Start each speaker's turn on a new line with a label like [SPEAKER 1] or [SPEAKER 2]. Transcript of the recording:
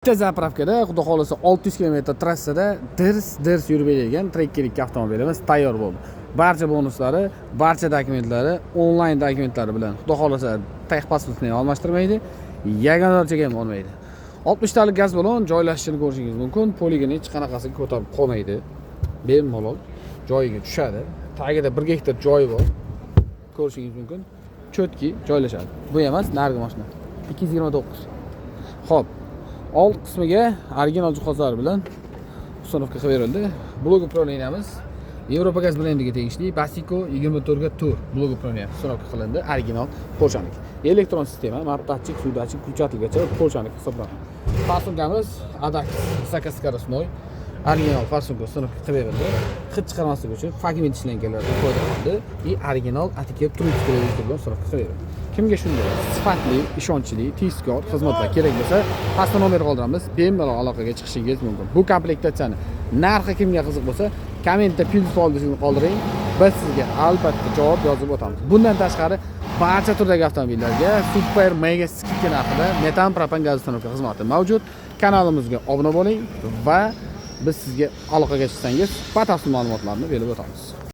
[SPEAKER 1] Bitta zapravkada, xudo xolasa 600 km trassada dirs yurib bergan trekkerlik avtomobilimiz tayyor bo'ldi. Barcha bonuslari, barcha dokumentlari, onlayn dokumentlari bilan, xudo xolasa texpasportni almashtirmaydi, yagona darchaga ham olmaydi. 60 talik gaz balon joylashishini ko'rishingiz mumkin. Poligini hech qanaqasiga ko'tarib qolmaydi. Bemalol joyiga tushadi. Tagida 1 gektar joyi bor. Ko'rishingiz mumkin. Chotki joylashadi. Bu emas, narigi mashina. 229. Xo'p. Old qismiga original jihozlar bilan uстановка qilib berildi. Blok upravleniyamiz Yevropa gaz brendiga tegishli Basico 24 ga Tour blok upravleniya uстановка qilindi, original Polshaniki. Elektron sistema, map datchik, suv datchik, ключ-atligacha Polshaniki hisoblanadi. Farsunkamiz Adax Sakaskorostoy original farsunka uстановка qilib berildi. Hid chiqarmaslik uchun fragment ishlanganlardan foydalandi va original atiket turuvchi televizor bilan uстановка qilib berildi. Kimga shunday sifatli, ishonchli, tezkor xizmatlar kerak bo'lsa, pastda nomer qoldiramiz, bemalol aloqaga chiqishingiz mumkin. Bu komplektatsiyani narxi kimga qiziq bo'lsa, kommentda pul foldini qoldiring. Biz sizga albatta javob yozib o'tamiz. Bundan tashqari, barcha turdagi avtomobillarga super mega skidka narxida metan propan gaz uстановка xizmati mavjud. Kanalimizga obuna bo'ling va biz sizga aloqaga chiqsangiz, batafsil ma'lumotlarni berib o'tamiz.